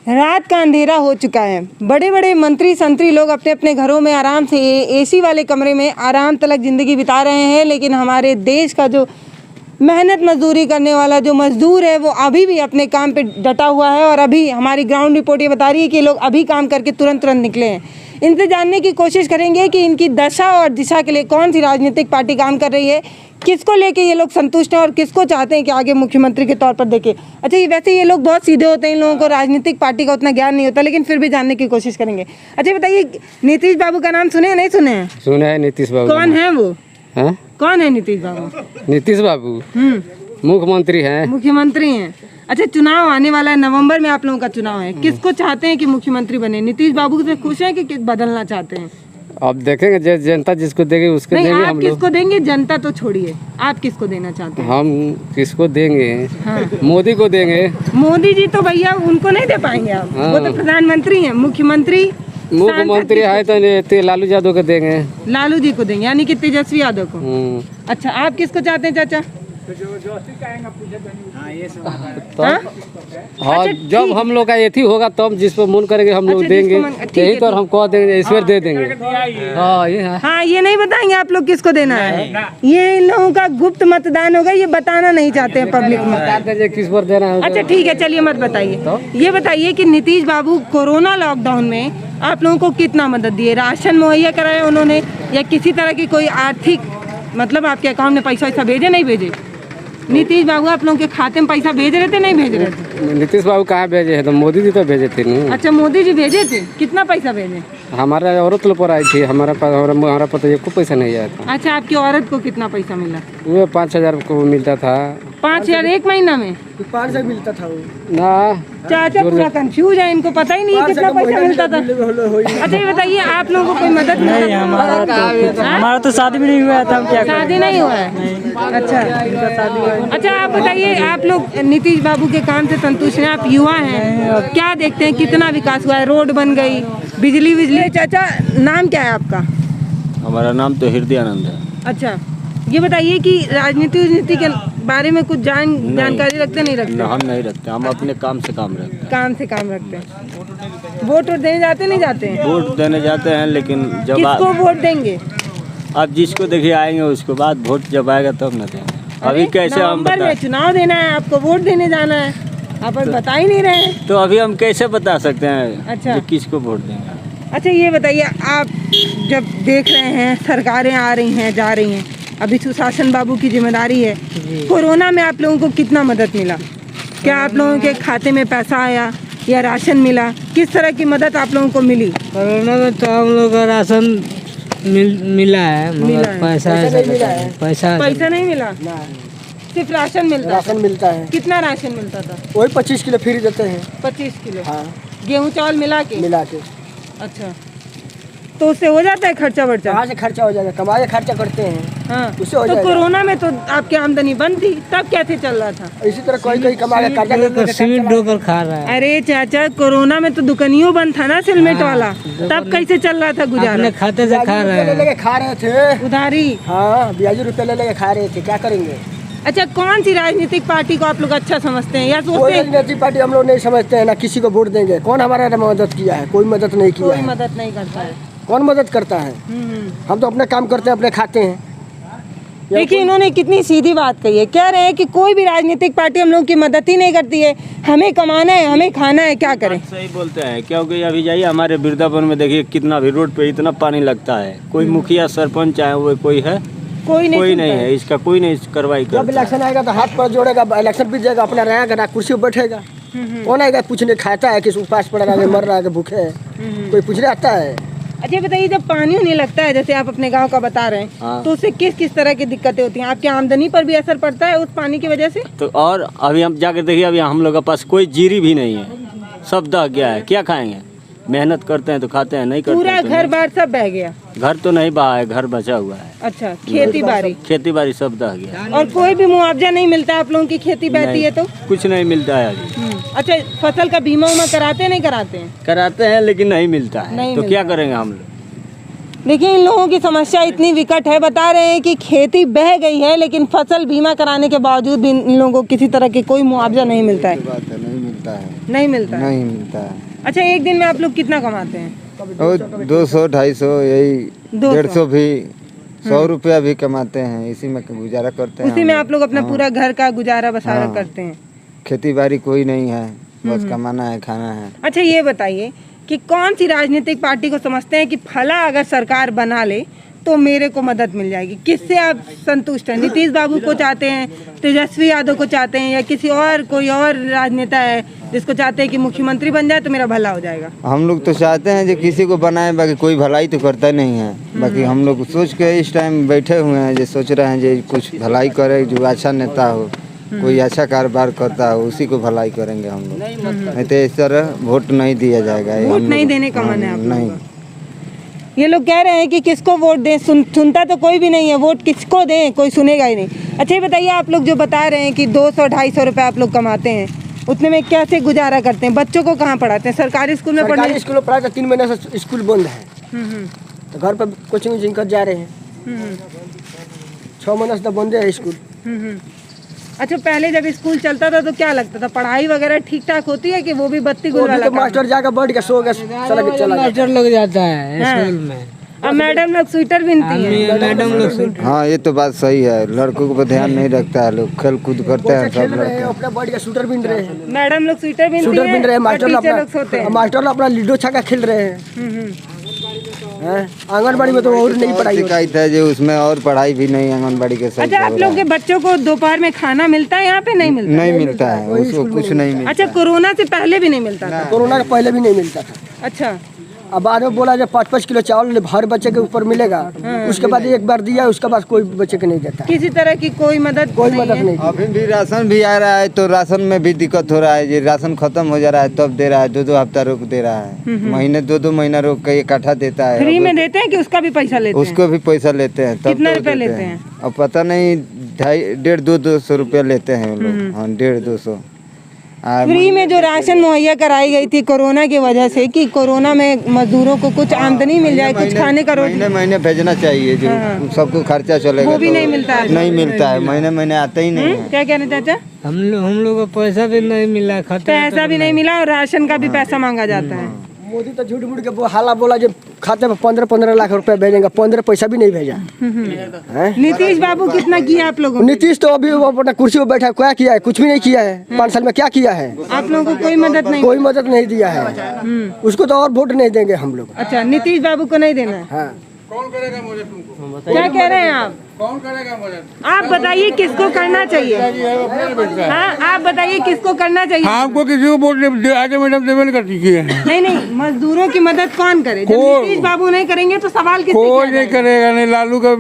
रात का अंधेरा हो चुका है। बड़े बड़े मंत्री संतरी लोग अपने अपने घरों में आराम से एसी वाले कमरे में आराम तलक ज़िंदगी बिता रहे हैं, लेकिन हमारे देश का जो मेहनत मजदूरी करने वाला जो मजदूर है वो अभी भी अपने काम पे डटा हुआ है। और अभी हमारी ग्राउंड रिपोर्ट ये बता रही है कि लोग अभी काम करके तुरंत निकले हैं। इनसे जानने की कोशिश करेंगे कि इनकी दशा और दिशा के लिए कौन सी राजनीतिक पार्टी काम कर रही है, किसको लेके ये लोग संतुष्ट हैं और किसको चाहते हैं कि आगे मुख्यमंत्री के तौर पर देखें। अच्छा, ये वैसे ये लोग बहुत सीधे होते हैं, इन लोगों को राजनीतिक पार्टी का उतना ज्ञान नहीं होता, लेकिन फिर भी जानने की कोशिश करेंगे। अच्छा बताइए, नीतीश बाबू का नाम सुने हैं नहीं सुने हैं? सुना है नीतीश बाबू। कौन है वो? है? कौन है नीतीश बाबू? नीतीश बाबू मुख्यमंत्री हैं। मुख्यमंत्री हैं। अच्छा, चुनाव आने वाला है, नवंबर में आप लोगों का चुनाव है। किसको चाहते हैं कि मुख्यमंत्री बने? नीतीश बाबू से खुश हैं कि बदलना चाहते हैं? अब देखेंगे, जनता जिसको देगी उसको देंगे। आप किसको देंगे? जनता तो छोड़िए, आप किसको देना चाहते हैं? हम किसको देंगे? हाँ। मोदी को देंगे। मोदी जी तो भैया उनको नहीं दे पाएंगे आप। हाँ। वो तो प्रधानमंत्री हैं। मुख्यमंत्री है तो लालू यादव को देंगे। लालू जी को देंगे, यानी कि तेजस्वी यादव को। अच्छा, आप किसको चाहते हैं चाचा? हाँ, जब हम लोग का एथी होगा तब जिस पर मन करेंगे हम लोग देंगे। यही तो हम कह देंगे, ईश्वर दे देंगे। हाँ, ये नहीं बताएंगे आप लोग किसको देना है? ये इन लोगों का गुप्त मतदान होगा, ये बताना नहीं चाहते हैं पब्लिक में। किस पर देना है? अच्छा ठीक है, चलिए मत बताइए। ये बताइए कि नीतीश बाबू कोरोना लॉकडाउन में आप लोगों को कितना मदद दिए? राशन मुहैया कराया उन्होंने या किसी तरह की कोई आर्थिक, मतलब आपके अकाउंट में पैसा भेजे नहीं भेजे? नीतीश बाबू आप लोगों के खाते में पैसा भेज रहे थे नहीं भेज रहे थे? नीतीश बाबू कहाँ भेजे हैं? तो मोदी जी तो भेजे थे नहीं। अच्छा, मोदी जी भेजे थे। कितना पैसा भेजे? हमारा औरत लोग पर आई थी, हमारा पास तो एक पैसा नहीं आया था। अच्छा, आपकी औरत को कितना पैसा मिला? वो 5,000 को मिलता था। 5,000 एक महीना में? 5,000 मिलता था वो ना। चाचा पूरा कंफ्यूज है, इनको पता ही नहीं है कितना पैसा मिलता था। अच्छा, ये बताइए आप लोगों को कोई मदद नहीं? हमारा तो शादी भी नहीं हुआ था। क्या शादी नहीं हुआ है? अच्छा, आप बताइए, आप लोग नीतीश बाबू के काम से संतुष्ट हैं? आप युवा हैं, क्या देखते हैं कितना विकास हुआ है? रोड बन गई, बिजली। चाचा, नाम क्या है आपका? हमारा नाम तो हृदय आनंद है। अच्छा, ये बताइए कि राजनीति के बारे में कुछ जानकारी रखते नहीं रखते? हम नहीं रखते, हम अपने काम से काम रखते हैं। काम से काम रखते हैं। वोट देने जाते नहीं जाते हैं? वोट देने जाते हैं, लेकिन जब किसको वोट देंगे? आप जिसको देखिए आएंगे उसके बाद वोट जब आएगा तब न देंगे। अभी कैसे हम नवंबर में चुनाव देना है, आपको वोट देने जाना है, आप बता ही नहीं रहे। तो अभी हम कैसे बता सकते हैं? अच्छा, किसको वोट देंगे? अच्छा, ये बताइए, आप जब देख रहे हैं सरकारें आ रही हैं जा रही हैं, अभी सुशासन बाबू की जिम्मेदारी है, कोरोना में आप लोगों को कितना मदद मिला? क्या आप लोगों के खाते में पैसा आया या राशन मिला? किस तरह की मदद आप लोगों को मिली? कोरोना में तो हम लोग का राशन मिला है, मगर पैसा नहीं मिला। सिर्फ राशन मिलता? राशन मिलता है। कितना राशन मिलता था? वही 25 किलो फ्री देते हैं। 25 किलो? हाँ। गेहूँ चावल मिला के? अच्छा, तो उससे हो जाता है खर्चा वर्चा? कहाँ से खर्चा हो जाएगा? कमा के खर्चा करते हैं। हाँ। उससे हो तो जाएगा। कोरोना में तो आपकी आमदनी बंद थी, तब कैसे चल रहा था? इसी तरह कोई कमा के कर्जा सीमेंट ढोकर खा रहा है। अरे चाचा, कोरोना में तो दुकानियों बंद था ना, सिलमेट वाला, तब कैसे चल रहा था गुजारा? खाते से खा रहे थे उधारी। हाँ, ब्याज रुपये ले खा रहे थे, क्या करेंगे? अच्छा, कौन सी राजनीतिक पार्टी को आप लोग अच्छा समझते हैं या कोई राजनीतिक पार्टी हम लोग नहीं समझते हैं, ना किसी को वोट देंगे। कौन हमारा मदद किया है? कोई मदद नहीं किया है। कोई मदद नहीं करता है। कौन मदद करता है? हम तो अपने काम करते हैं, अपने खाते हैं। देखिए, इन्होंने कितनी सीधी बात कही है। कह रहे हैं कि कोई भी राजनीतिक पार्टी हम लोगों की मदद ही नहीं करती है, हमें कमाना है, हमें खाना है, क्या करें? सही बोलते हैं, क्योंकि अभी जाइए हमारे वृंदावन में देखिए कितना भी रोड पे इतना पानी लगता है। कोई मुखिया सरपंच चाहे वो कोई है? कोई नहीं है। इसका कोई नहीं कार्रवाई करता। जब इलेक्शन आएगा तो हाथ पर जोड़ेगा, इलेक्शन बीत जाएगा, अपना रहेगा, कुर्सी पर बैठेगा। कौन आएगा पूछने? खाता है, किस उपास पड़ रहा है, मर रहा है, भूखे है, कोई पूछने आता है? अच्छा बताइए, जब पानी होने लगता है, जैसे आप अपने गांव का बता रहे हैं, हाँ। तो उससे किस तरह की दिक्कतें होती हैं? आपकी आमदनी पर भी असर पड़ता है उस पानी की वजह से? तो और अभी हम जाकर देखिए, अभी हम लोग के पास कोई जीरी भी नहीं है, सब दह गया है। क्या खाएंगे? मेहनत करते हैं तो खाते हैं, नहीं करते पूरा तो घर बार सब बह गया? घर तो नहीं बहा है, घर बचा हुआ है। अच्छा, खेती बाड़ी सब दह गया। और कोई भी मुआवजा नहीं मिलता आप लोगों की खेती बहती है तो? कुछ नहीं मिलता है अभी। अच्छा, फसल का बीमा उमा कराते नहीं कराते हैं? कराते हैं, लेकिन नहीं मिलता है। नहीं तो मिलता। क्या करेंगे हम लोग? देखिए इन लोगों की समस्या इतनी विकट है, बता रहे हैं कि खेती बह गई है लेकिन फसल बीमा कराने के बावजूद भी इन लोगों को किसी तरह के कोई मुआवजा नहीं मिलता है। नहीं मिलता है, नहीं मिलता है। नहीं मिलता है। अच्छा, एक दिन में आप लोग कितना कमाते हैं? 200 250 यही 150 भी 100 रुपया भी कमाते हैं, इसी में गुजारा करते हैं। उसी में आप लोग अपना पूरा घर का गुजारा बसारा करते हैं। खेती बाड़ी कोई नहीं है, बस कमाना है, खाना है। अच्छा, ये बताइए कि कौन सी राजनीतिक पार्टी को समझते हैं कि फला अगर सरकार बना ले तो मेरे को मदद मिल जाएगी? किससे आप संतुष्ट हैं? नीतीश बाबू को चाहते हैं, तेजस्वी यादव को चाहते हैं, या किसी और कोई और राजनेता है जिसको चाहते हैं कि मुख्यमंत्री बन जाए तो मेरा भला हो जाएगा? हम लोग तो चाहते हैं जो किसी को बनाए, बाकी कोई भलाई तो करता नहीं है। बाकी हम लोग सोच के इस टाइम बैठे हुए हैं, जो सोच रहे हैं जो कुछ भलाई करे, जो अच्छा नेता हो, कोई अच्छा कारोबार करता हो, उसी को भलाई करेंगे हम लोग। नहीं तो इस तरह वोट नहीं दिया जाएगा। वोट नहीं देने का मन है आप लोगों नहीं। का? ये लोग कह रहे हैं कि किसको वोट दें, सुनता तो कोई भी नहीं है, वोट किसको दें, कोई सुनेगा ही नहीं। अच्छा, ये बताइए, आप लोग जो बता रहे हैं कि 200 250 रुपये आप लोग कमाते हैं, उतने में कैसे गुजारा करते हैं? बच्चों को कहाँ पढ़ाते हैं? सरकारी स्कूल में पढ़ने? स्कूल में पढ़ा, 3 महीने से स्कूल बंद है, तो घर पर कोचिंग जिनकर जा रहे हैं। 6 महीने से तो बंद है स्कूल। अच्छा, पहले जब स्कूल चलता था तो क्या लगता था, पढ़ाई वगैरह ठीक ठाक होती है कि वो भी बत्ती गुल वाला तो मास्टर जाकर बैठ के सो गया, चला मास्टर लग जाता है स्कूल में। अब मैडम लोग स्वेटर बिनती हैं। मैडम लोग हाँ, ये तो बात सही है। लड़कों को ध्यान नहीं रखता है, लोग खेल कूद करते हैं सब लड़के। अपना बैठ के शूटर बिन रहे हैं, मैडम लोग स्वेटर बिनती शूटर बिन रहे हैं, और मास्टर टीचर लोग सोते हैं। मास्टर अपना लूडो छक्का खेल रहे हैं। आंगनबाड़ी में तो और नहीं पढ़ाई शिकायत है जो उसमें, और पढ़ाई भी नहीं आंगनबाड़ी के साथ। अच्छा, आप लोग के बच्चों को दोपहर में खाना मिलता है यहाँ पे? नहीं मिलता? नहीं मिलता है, उसको कुछ नहीं मिलता। अच्छा, कोरोना से पहले भी नहीं मिलता था? कोरोना के पहले भी नहीं मिलता था। अच्छा, अब बाद में बोला जब 5-5 किलो चावल हर बच्चे के ऊपर मिलेगा, उसके बाद एक बार दिया, उसके बाद कोई बच्चे को नहीं देता। किसी तरह की कोई मदद नहीं। अभी भी राशन भी आ रहा है, तो राशन में भी दिक्कत हो रहा है। ये राशन खत्म हो जा रहा है तब दे रहा है, 2-2 हफ्ता रोक दे रहा है, महीने 2-2 महीना रोक के इकट्ठा देता है। फ्री में देते हैं कि उसका भी पैसा लेते हैं? उसको भी पैसा लेते हैं। तब कितना तो रुपया देते लेते हैं? अब पता नहीं, 150-200 रुपया लेते हैं वो लोग। हाँ, 150-200। फ्री में जो राशन मुहैया कराई गई थी कोरोना की वजह से, कि कोरोना में मजदूरों को कुछ आमदनी मिल जाए, कुछ खाने का, रोटी महीने भेजना चाहिए, जो सबको खर्चा चलेगा। वो भी नहीं मिलता है? नहीं मिलता है, महीने आता ही नहीं है। क्या कह रहे चाचा? हम लोग को पैसा भी नहीं मिला, पैसा भी नहीं मिला और राशन का भी पैसा मांगा जाता है। मोदी तो झूठ मूठ के हाला बोला जब खाते में 15-15 लाख रुपए भेजेंगे, 15 पैसा भी नहीं भेजा। नीतीश बाबू कितना किया आप लोगों ने? नीतीश तो अभी वो अपना कुर्सी पर बैठा, क्या किया है? कुछ भी नहीं किया है। 5 साल में क्या किया है? आप लोगों को कोई मदद नहीं? कोई मदद नहीं दिया है। उसको तो और वोट नहीं देंगे हम लोग। अच्छा, नीतीश बाबू को नहीं देना है? हाँ। कौन करेगा मुझे? तुमको क्या कह रहे हैं आप? कौन करेगा मुझे? आप बताइए किसको करना चाहिए? हाँ, आप बताइए किसको करना चाहिए? हमको किसी को वोट आगे मैडम देवे नहीं करती है। नहीं, मजदूरों की मदद कौन करे? जब नीतीश बाबू नहीं करेंगे तो सवाल किससे कोई किया नहीं करेगा, नहीं लालू का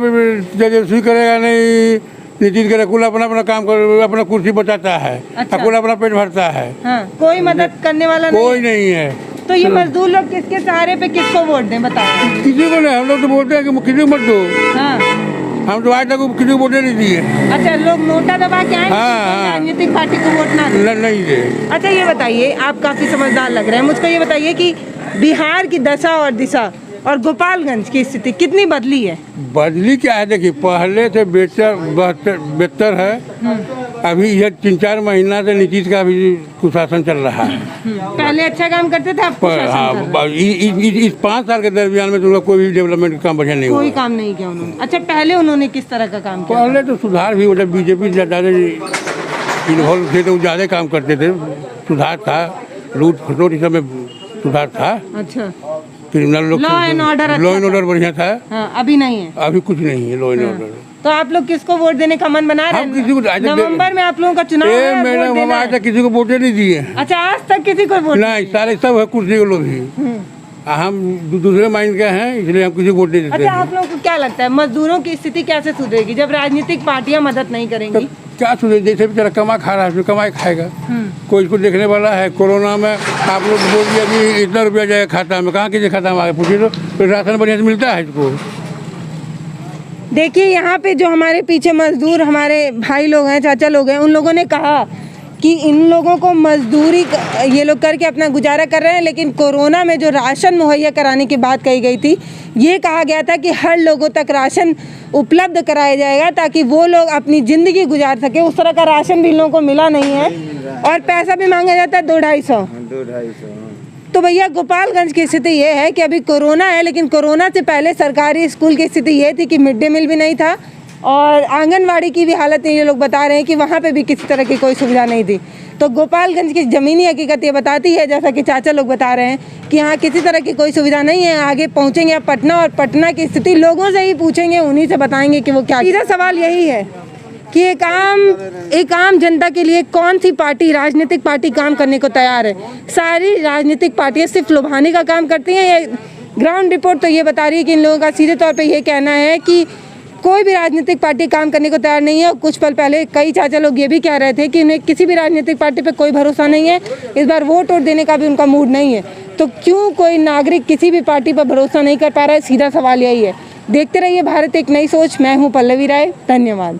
तेजस्वी करेगा, नहीं नीतीश करेगा। कुल अपना काम कर, अपना कुर्सी बचाता है, अच्छा। कुल अपना पेट भरता है। हाँ, कोई मदद करने वाला कोई नहीं है। तो ये मजदूर लोग किसके सहारे पे किसको वोट दें, बताओ? किसी को नहीं, हम लोग तो बोलते हैं कि किसी को मत दो। हाँ, हम तो आज तक किसी को वोटे नहीं दिए। अच्छा, लोग नोटा दबा के आए हाँ। राजनीतिक पार्टी को वोट ना दें? नहीं दे। अच्छा, ये बताइए, आप काफी समझदार लग रहे हैं, मुझको ये बताइए कि बिहार की दशा और दिशा और गोपालगंज की स्थिति कितनी बदली है? बदली क्या है? देखिए, पहले से बेहतर है। अभी ये 3-4 महीना से नीतीश का भी कुशासन चल रहा है। पहले अच्छा काम करते थे, आप हाँ, इस 5 साल के दरमियान में तो कोई भी डेवलपमेंट का काम बढ़िया नहीं हुआ। कोई काम नहीं किया उन्होंने? अच्छा, पहले उन्होंने किस तरह का काम किया? पहले तो सुधार भी मतलब बीजेपी ज़्यादा इन्वॉल्व थे तो ज़्यादा काम करते थे। सुधार था, लूट खसोट इस सब में सुधार था। अच्छा, क्रिमिनल लोग, law and order law and order बढ़िया था। हाँ, अभी नहीं है? अभी कुछ नहीं है लॉ एंड ऑर्डर। तो आप लोग किसको वोट देने का मन बना रहे हम किसी को हैं? नवंबर में आप लोगों का चुनाव है, वोट मैडम, हम देना आज है। तक किसी को वोटे नहीं दिए। अच्छा, आज तक किसी को वोट? नहीं, सारे सब है कुर्सी के लोग ही। हम दूसरे माइंड के हैं, इसलिए हम किसी को वोट नहीं देते। अच्छा, आप लोगों को क्या लगता है मजदूरों की स्थिति कैसे सुधरेगी जब राजनीतिक पार्टियां मदद नहीं करेंगी? क्या सुने, जैसे बेचारा कमा खा रहा है, कमाई खाएगा। कोई इसको देखने वाला है? कोरोना में आप लोग बोल दिया कि इतना रुपया जाएगा खाता में, कहाँ किसी खाता में आगे पूछिए तो राशन बढ़िया से मिलता है इसको। देखिए, यहाँ पे जो हमारे पीछे मजदूर हमारे भाई लोग हैं, चाचा लोग हैं, उन लोगों ने कहा कि इन लोगों को मजदूरी ये लोग करके अपना गुजारा कर रहे हैं, लेकिन कोरोना में जो राशन मुहैया कराने की बात कही गई थी, ये कहा गया था कि हर लोगों तक राशन उपलब्ध कराया जाएगा ताकि वो लोग अपनी ज़िंदगी गुजार सके। उस तरह का राशन भी इन लोगों को मिला नहीं है और पैसा भी मांगा जाता है 200-250। तो भैया गोपालगंज की स्थिति ये है कि अभी कोरोना है, लेकिन कोरोना से पहले सरकारी स्कूल की स्थिति ये थी कि मिड डे मील भी नहीं था और आंगनवाड़ी की भी हालत ये लोग बता रहे हैं कि वहाँ पे भी किसी तरह की कोई सुविधा नहीं थी। तो गोपालगंज की ज़मीनी हकीकत ये बताती है, जैसा कि चाचा लोग बता रहे हैं, कि यहाँ किसी तरह की कोई सुविधा नहीं है। आगे पहुँचेंगे आप पटना और पटना की स्थिति लोगों से ही पूछेंगे, उन्हीं से बताएंगे कि वो क्या। सीधा सवाल यही है कि एक आम जनता के लिए कौन सी पार्टी, राजनीतिक पार्टी काम करने को तैयार है? सारी राजनीतिक पार्टियाँ सिर्फ लुभाने का काम करती हैं। ये ग्राउंड रिपोर्ट तो ये बता रही है कि इन लोगों का सीधे तौर पे ये कहना है कि कोई भी राजनीतिक पार्टी काम करने को तैयार नहीं है। और कुछ पल पहले कई चाचा लोग ये भी कह रहे थे कि उन्हें किसी भी राजनीतिक पार्टी पे कोई भरोसा नहीं है, इस बार वोट देने का भी उनका मूड नहीं है। तो क्यों कोई नागरिक किसी भी पार्टी पर भरोसा नहीं कर पा रहा है? सीधा सवाल यही है। देखते रहिए भारत एक नई सोच। मैं हूँ पल्लवी राय, धन्यवाद।